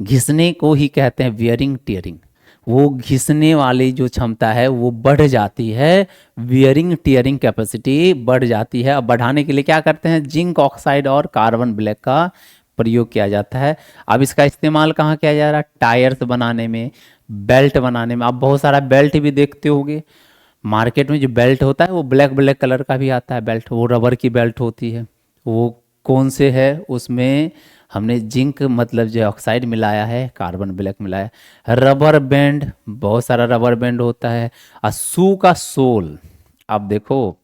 घिसने को ही कहते हैं वियरिंग टीयरिंग। वो घिसने वाली जो क्षमता है वो बढ़ जाती है, वियरिंग टीयरिंग कैपेसिटी बढ़ जाती है। अब बढ़ाने के लिए क्या करते हैं, जिंक ऑक्साइड और कार्बन ब्लैक का प्रयोग किया जाता है। अब इसका इस्तेमाल कहाँ किया जा रहा है? टायर्स बनाने में, बेल्ट बनाने में। आप बहुत सारा बेल्ट भी देखते होंगे मार्केट में, जो बेल्ट होता है वो ब्लैक ब्लैक कलर का भी आता है बेल्ट, वो रबर की बेल्ट होती है। वो कौन से है? उसमें हमने जिंक मतलब जो ऑक्साइड मिलाया है, कार्बन ब्लैक मिलाया है। रबर बैंड, बहुत सारा रबर बैंड होता है। और शू का सोल, अब देखो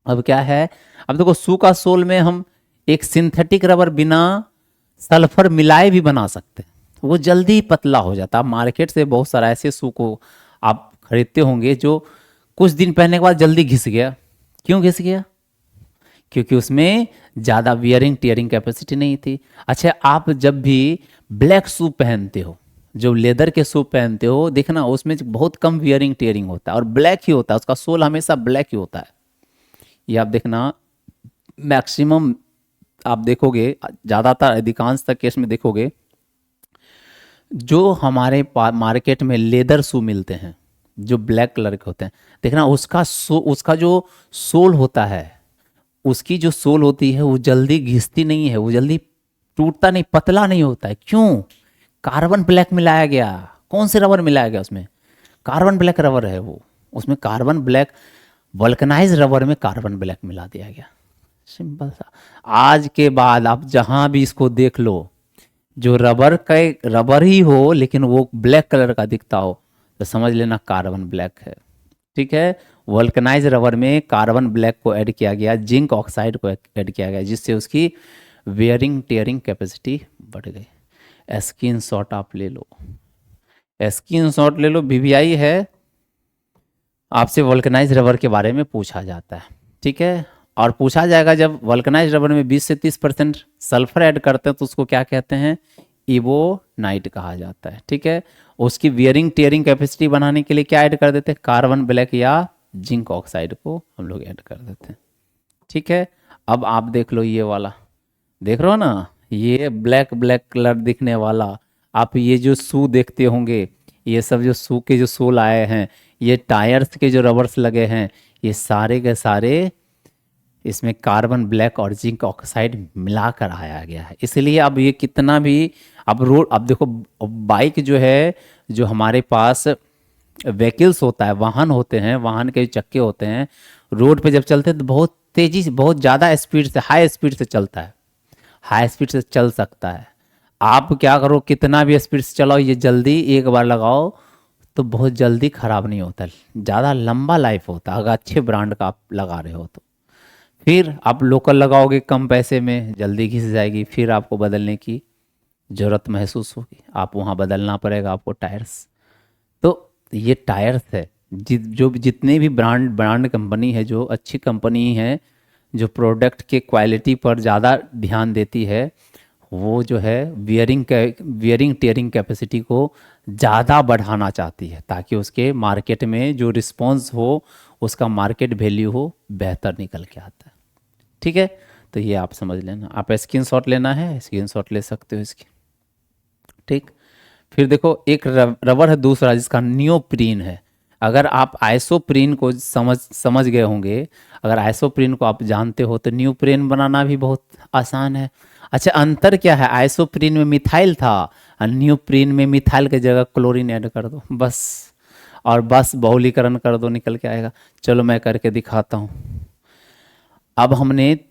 अब क्या है, अब देखो शू का सोल में हम एक सिंथेटिक रबर बिना सल्फर मिलाए भी बना सकते हैं, वो जल्दी पतला हो जाता है। मार्केट से बहुत सारा ऐसे शू को आप खरीदते होंगे जो कुछ दिन पहनने के बाद जल्दी घिस गया। क्यों घिस गया? क्योंकि उसमें ज़्यादा वियरिंग टीयरिंग कैपेसिटी नहीं थी। अच्छा, आप जब भी ब्लैक शू पहनते हो, जो लेदर के शू पहनते हो, देखना उसमें बहुत कम वियरिंग टीयरिंग होता है और ब्लैक ही होता है, उसका सोल हमेशा ब्लैक ही होता है। ये आप देखना, मैक्सिमम आप देखोगे, ज़्यादातर अधिकांश केस में देखोगे, जो हमारे मार्केट में लेदर शू मिलते हैं जो ब्लैक कलर के होते हैं, देखना उसका जो सोल होता है, उसकी जो सोल होती है वो जल्दी घिसती नहीं है, वो जल्दी टूटता नहीं, पतला नहीं होता है। क्यों? कार्बन ब्लैक मिलाया गया। कौन से रबर मिलाया गया उसमें? कार्बन ब्लैक रबर है वो, उसमें कार्बन ब्लैक, वल्कनाइज रबर में कार्बन ब्लैक मिला दिया गया। सिंपल सा। आज के बाद आप जहां भी इसको देख लो, जो रबर का रबर ही हो लेकिन वो ब्लैक कलर का दिखता हो, तो समझ लेना कार्बन ब्लैक है। ठीक है। वल्कनाइज रबर में कार्बन ब्लैक को ऐड किया गया, जिंक ऑक्साइड को ऐड किया गया, जिससे उसकी वेयरिंग टेयरिंग कैपेसिटी बढ़ गई। स्क्रीन शॉट आप ले लो, स्क्रीन शॉट ले लो, वीवीआई है, आपसे वल्कनाइज रबर के बारे में पूछा जाता है। ठीक है। और पूछा जाएगा जब वल्कनाइज रबर में 20 से 30% सल्फर ऐड करते हैं तो उसको क्या कहते हैं? इबोनाइट कहा जाता है। ठीक है। उसकी वियरिंग टेयरिंग कैपेसिटी बढ़ाने के लिए क्या ऐड कर देते हैं? कार्बन ब्लैक या जिंक ऑक्साइड को हम लोग ऐड कर देते हैं। ठीक है। अब आप देख लो ये वाला, देख रहे हो ना, ये ब्लैक ब्लैक कलर दिखने वाला, आप ये जो शू देखते होंगे, ये सब जो शू के जो सोल आए हैं, ये टायर्स के जो रबर्स लगे हैं, ये सारे के सारे इसमें कार्बन ब्लैक और जिंक ऑक्साइड मिलाकर आया गया है। इसलिए अब ये कितना भी, अब रोड, अब देखो बाइक जो है, जो हमारे पास व्हीकल्स होता है, वाहन होते हैं, वाहन के जो चक्के होते हैं, रोड पे जब चलते हैं तो बहुत तेजी से, बहुत ज़्यादा स्पीड से, हाई स्पीड से चलता है, हाई स्पीड से चल सकता है। आप क्या करो, कितना भी स्पीड से चलाओ, ये जल्दी एक बार लगाओ तो बहुत जल्दी ख़राब नहीं होता, ज़्यादा लंबा लाइफ होता है अगर अच्छे ब्रांड का आप लगा रहे हो तो। फिर आप लोकल लगाओगे कम पैसे में, जल्दी घिस जाएगी, फिर आपको बदलने की ज़रूरत महसूस होगी, आप वहाँ बदलना पड़ेगा आपको टायर्स। तो ये टायर्स है, जो जितने भी ब्रांड ब्रांड कंपनी है, जो अच्छी कंपनी है, जो प्रोडक्ट के क्वालिटी पर ज़्यादा ध्यान देती है, वो जो है वियरिंग टेयरिंग कैपेसिटी को ज़्यादा बढ़ाना चाहती है, ताकि उसके मार्केट में जो रिस्पॉन्स हो, उसका मार्केट वैल्यू हो, बेहतर निकल के आता है। ठीक है। तो ये आप समझ लेना, आप स्क्रीनशॉट लेना है, स्क्रीनशॉट ले सकते हो इसकी। ठीक। फिर देखो एक रबर है दूसरा जिसका नियोप्रीन है। अगर आप आइसोप्रीन को समझ गए होंगे, अगर आइसोप्रीन को आप जानते हो तो नियोप्रीन बनाना भी बहुत आसान है। अच्छा, अंतर क्या है? आइसोप्रीन में मिथाइल था और नियोप्रीन में मिथाइल की जगह क्लोरीन ऐड कर दो बस, और बस बहुलीकरण कर दो, निकल के आएगा। चलो मैं करके दिखाता हूँ। अब हमें एक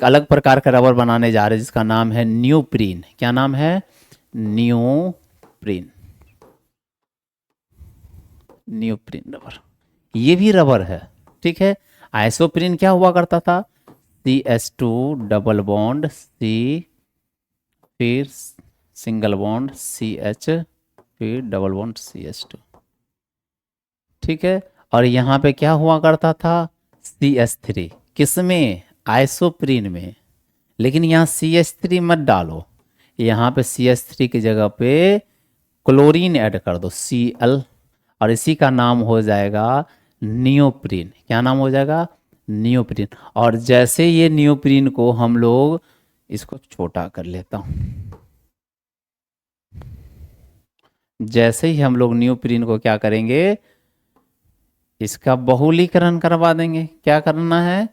अलग प्रकार का रबर बनाने जा रहे हैं जिसका नाम है नियोप्रीन। क्या नाम है? नियोप्रीन। नियोप्रीन रबर, ये भी रबर है। ठीक है। आइसोप्रीन क्या हुआ करता था? CH2 डबल बॉन्ड C, फिर सिंगल बॉन्ड CH, फिर डबल बॉन्ड CH2। ठीक है। और यहाँ पे क्या हुआ करता था? CH3। किसमें? आइसोप्रीन में। लेकिन यहाँ CH3 मत डालो, यहाँ पे CH3 की जगह पे क्लोरीन ऐड कर दो, Cl, और इसी का नाम हो जाएगा नियोप्रीन। क्या नाम हो जाएगा? नियोप्रीन। और जैसे ये नियोप्रीन को हम लोग, इसको छोटा कर लेता हूँ, जैसे ही हम लोग नियोप्रीन को क्या करेंगे, इसका बहुलीकरण करवा देंगे। क्या करना है?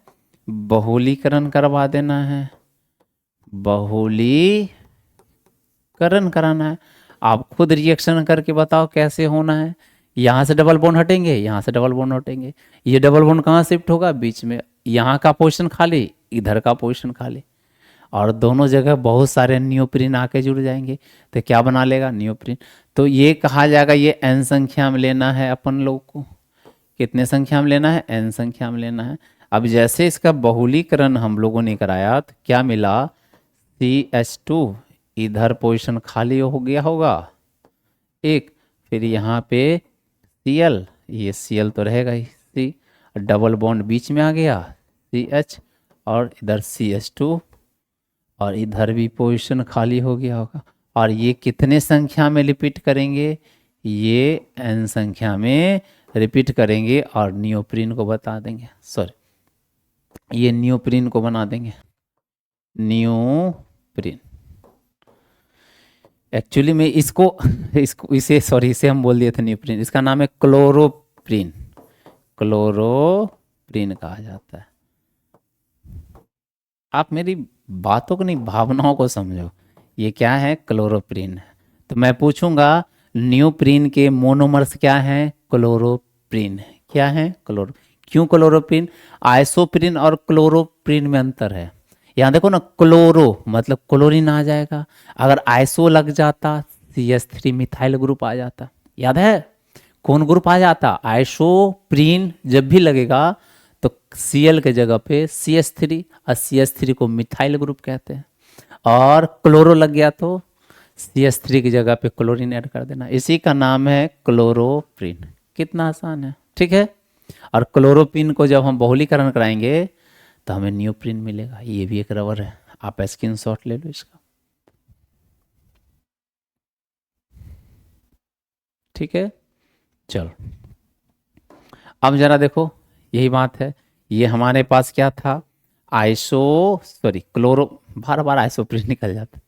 बहुलीकरण करवा देना है, बहुलीकरण कराना है। आप खुद रिएक्शन करके बताओ कैसे होना है। यहाँ से डबल बॉन्ड हटेंगे, यहाँ से डबल बॉन्ड हटेंगे, ये डबल बॉन्ड कहाँ शिफ्ट होगा? बीच में, यहाँ का पोजीशन खाली, इधर का पोजीशन खाली, और दोनों जगह बहुत सारे नियोप्रीन आके जुड़ जाएंगे, तो क्या बना लेगा? नियोप्रीन। तो ये कहा जाएगा, ये n संख्या में लेना है अपन लोग को। कितने संख्या में लेना है? n संख्या में लेना है। अब जैसे इसका बहुलीकरण हम लोगों ने कराया तो क्या मिला? CH2, इधर पोजीशन खाली हो गया होगा एक, फिर यहाँ पे Cl, ये Cl तो रहेगा ही, C, डबल बॉन्ड बीच में आ गया CH, और इधर CH2, और इधर भी पोजीशन खाली हो गया होगा। और ये कितने संख्या में रिपीट करेंगे? ये n संख्या में रिपीट करेंगे और नियोप्रीन को बता देंगे, सॉरी, ये नियोप्रीन को बना देंगे, नियोप्रीन। एक्चुअली में इसे हम बोल दिए थे नियोप्रीन, इसका नाम है क्लोरोप्रीन। क्लोरोप्रीन कहा जाता है। आप मेरी बातों को नहीं, भावनाओं को समझो। ये क्या है, क्लोरोप्रीन। तो मैं पूछूंगा न्यूप्रीन के मोनोमर्स क्या हैं, क्लोरोप्रीन। क्या है, क्लोरो। क्यों क्लोरोप्रीन? आइसोप्रीन और क्लोरोप्रीन में अंतर है। यहाँ देखो ना, क्लोरो मतलब क्लोरीन आ जाएगा, अगर आइसो लग जाता CH3 मिथाइल ग्रुप आ जाता। याद है कौन ग्रुप आ जाता, आइसोप्रीन जब भी लगेगा तो Cl के जगह पे CH3, और CH3 को मिथाइल ग्रुप कहते हैं। और क्लोरो लग गया तो CH3 की जगह पे क्लोरीन ऐड कर देना, इसी का नाम है क्लोरोप्रीन। कितना आसान है, ठीक है। और क्लोरोप्रीन को जब हम बहुलीकरण कराएंगे तो हमें न्यूप्रीन मिलेगा। ये भी एक रबर है, आप स्क्रीनशॉट ले लो इसका, ठीक है। चलो अब जरा देखो, यही बात है, ये हमारे पास क्या था, आइसो सॉरी क्लोरो, बार बार आइसोप्रीन निकल जाता,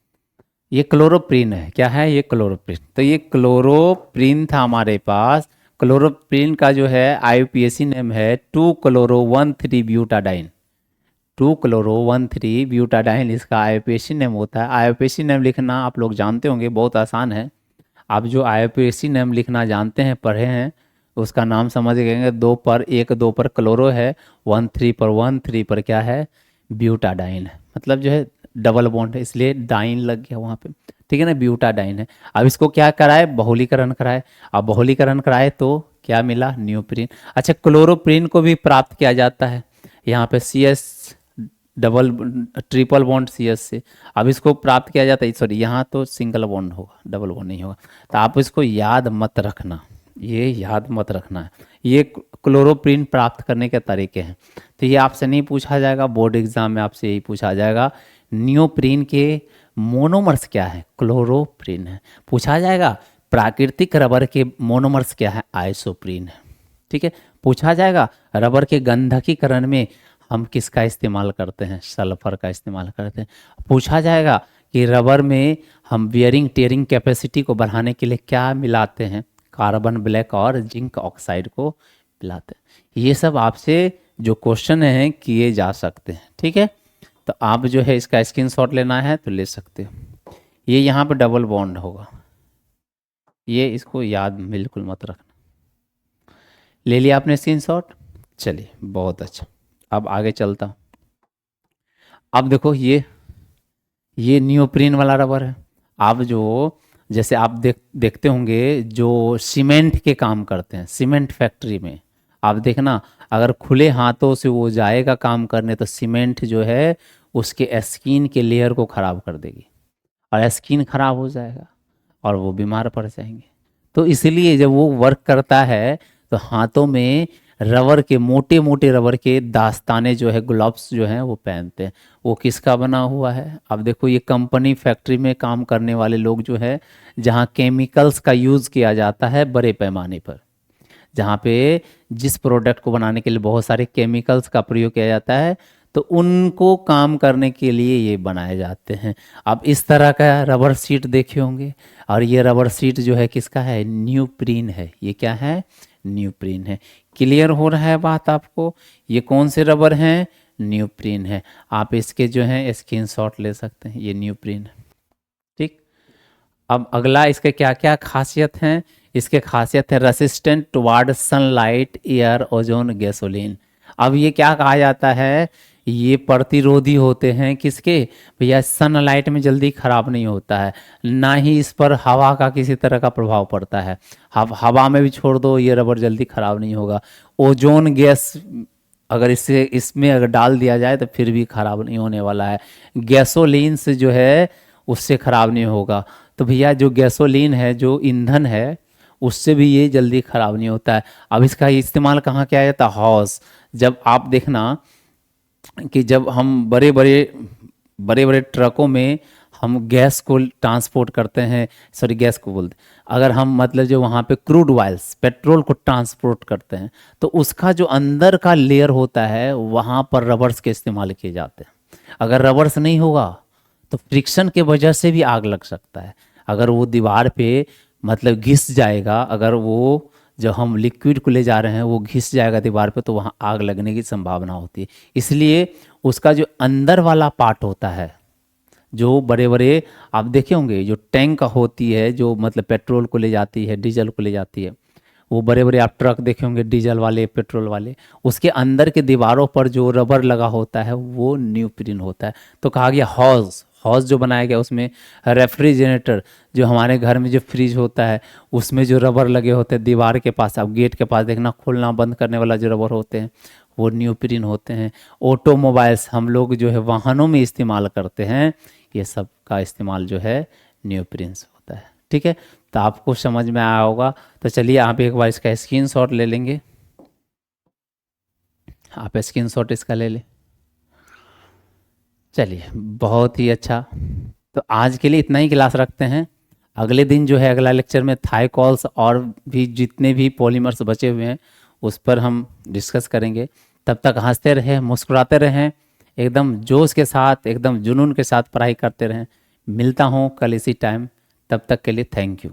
ये क्लोरोप्रीन है। क्या है ये, क्लोरोप्रीन। तो ये क्लोरोप्रीन था हमारे पास। क्लोरोप्रीन का जो है IUPAC नेम है 2-chloro-1,3-ब्यूटाडाइन। 2-chloro-1,3-ब्यूटाडाइन इसका IUPAC नेम होता है। IUPAC नेम लिखना आप लोग जानते होंगे, बहुत आसान है। आप जो IUPAC नेम लिखना जानते हैं, पढ़े हैं, उसका नाम समझ गए। 2 पर 1, 2 पर क्लोरो है, 1 3 पर क्या है, ब्यूटाडाइन है। मतलब जो है डबल बॉन्ड है, इसलिए डाइन लग गया वहाँ पे, ठीक है ना, ब्यूटाडाइन है। अब इसको क्या कराए, बहुलीकरण कराए। अब बहुलीकरण कराए तो क्या मिला, न्यूप्रीन। अच्छा, क्लोरोप्रीन को भी प्राप्त किया जाता है यहाँ पे CS double triple bond CS से। अब इसको प्राप्त किया जाता है, सॉरी यहाँ तो सिंगल बॉन्ड होगा, डबल बॉन्ड नहीं होगा। तो आप इसको याद मत रखना, ये याद मत रखना है। ये क्लोरोप्रीन प्राप्त करने के तरीके हैं। तो ये आपसे नहीं पूछा जाएगा, बोर्ड एग्जाम में आपसे यही पूछा जाएगा, नियोप्रीन के मोनोमर्स क्या है, क्लोरोप्रीन है। पूछा जाएगा प्राकृतिक रबर के मोनोमर्स क्या है, आइसोप्रीन है, ठीक है। पूछा जाएगा रबर के गंधकीकरण में हम किसका इस्तेमाल करते हैं, सल्फर का इस्तेमाल करते हैं। पूछा जाएगा कि रबर में हम बियरिंग टेयरिंग कैपेसिटी को बढ़ाने के लिए क्या मिलाते हैं, कार्बन ब्लैक और जिंक ऑक्साइड को मिलाते हैं। ये सब आपसे जो क्वेश्चन हैं किए जा सकते हैं, ठीक है। तो आप जो है इसका स्क्रीनशॉट लेना है तो ले सकते हो। ये यहाँ पे डबल बॉन्ड होगा, ये इसको याद बिल्कुल मत रखना। ले लिया आपने स्क्रीनशॉट, चलिए बहुत अच्छा। अब आगे चलता हूँ। अब देखो ये नियोप्रीन वाला रबर है। आप जो जैसे आप देखते होंगे जो सीमेंट के काम करते हैं, सीमेंट फैक्ट्री में आप देखना, अगर खुले हाथों से वो जाएगा काम करने तो सीमेंट जो है उसके स्किन के लेयर को ख़राब कर देगी, और स्किन खराब हो जाएगा और वो बीमार पड़ जाएंगे। तो इसलिए जब वो वर्क करता है तो हाथों में रबर के मोटे मोटे रबर के दास्ताने जो है, ग्लव्स जो हैं वो पहनते हैं। वो किसका बना हुआ है, अब देखो ये कंपनी फैक्ट्री में काम करने वाले लोग जो है, जहाँ केमिकल्स का यूज़ किया जाता है बड़े पैमाने पर, जहाँ पे जिस प्रोडक्ट को बनाने के लिए बहुत सारे केमिकल्स का प्रयोग किया जाता है, तो उनको काम करने के लिए ये बनाए जाते हैं। अब इस तरह का रबर सीट देखे होंगे, और ये रबर सीट जो है किसका है, न्यूप्रीन है। ये क्या है, न्यूप्रीन है। क्लियर हो रहा है बात आपको, ये कौन से रबर हैं, न्यूप्रीन है। आप इसके जो हैं स्क्रीनशॉट ले सकते हैं, ये न्यूप्रीन है, ठीक। अब अगला इसके क्या क्या खासियत हैं, इसके खासियत है resistant toward sunlight, air, ozone, gasoline. अब ये क्या कहा जाता है, ये प्रतिरोधी होते हैं किसके, भैया सनलाइट में जल्दी खराब नहीं होता है, ना ही इस पर हवा का किसी तरह का प्रभाव पड़ता है। हवा में भी छोड़ दो ये रबर जल्दी खराब नहीं होगा। ओजोन गैस अगर इससे इसमें अगर डाल दिया जाए तो फिर भी खराब नहीं होने वाला है। गैसोलीन से जो है उससे खराब नहीं होगा। तो भैया जो गैसोलीन है, जो ईंधन है, उससे भी ये जल्दी खराब नहीं होता है। अब इसका इस्तेमाल कहाँ किया जाता है, हॉर्स। जब आप देखना कि जब हम बड़े बड़े ट्रकों में हम गैस को ट्रांसपोर्ट करते हैं, सॉरी गैस को बोलते, अगर हम मतलब जो वहाँ पे क्रूड ऑयल्स पेट्रोल को ट्रांसपोर्ट करते हैं, तो उसका जो अंदर का लेयर होता है वहाँ पर रबर्स के इस्तेमाल किए जाते हैं। अगर रबर्स नहीं होगा तो फ्रिक्शन के वजह से भी आग लग सकता है। अगर वो दीवार पे मतलब घिस जाएगा, अगर वो जो हम लिक्विड को ले जा रहे हैं वो घिस जाएगा दीवार पे, तो वहाँ आग लगने की संभावना होती है। इसलिए उसका जो अंदर वाला पार्ट होता है, जो बड़े बड़े आप देखे होंगे जो टैंक होती है, जो मतलब पेट्रोल को ले जाती है, डीजल को ले जाती है, वो बड़े बड़े आप ट्रक देखे होंगे डीजल वाले, पेट्रोल वाले, उसके अंदर के दीवारों पर जो रबर लगा होता है वो न्यूप्रिन होता है। तो कहा गया हौज, हौज जो बनाया गया उसमें रेफ्रिजरेटर, जो हमारे घर में जो फ्रिज होता है उसमें जो रबर लगे होते हैं दीवार के पास, आप गेट के पास देखना, खोलना बंद करने वाला जो रबर होते हैं वो न्यूप्रिन होते हैं। ऑटोमोबाइल्स हम लोग जो है वाहनों में इस्तेमाल करते हैं, ये सब का इस्तेमाल जो है न्यूप्रिन से होता है। ठीक है, तो आपको समझ में आया होगा। तो चलिए आप एक बार इसका स्क्रीनशॉट ले लेंगे, आप स्क्रीनशॉट इसका ले लें। चलिए बहुत ही अच्छा। तो आज के लिए इतना ही क्लास रखते हैं। अगले दिन जो है अगला लेक्चर में थाइकॉल्स और भी जितने भी पॉलीमर्स बचे हुए हैं उस पर हम डिस्कस करेंगे। तब तक हंसते रहें, मुस्कुराते रहें, एकदम जोश के साथ, एकदम जुनून के साथ पढ़ाई करते रहें। मिलता हूँ कल इसी टाइम, तब तक के लिए थैंक यू।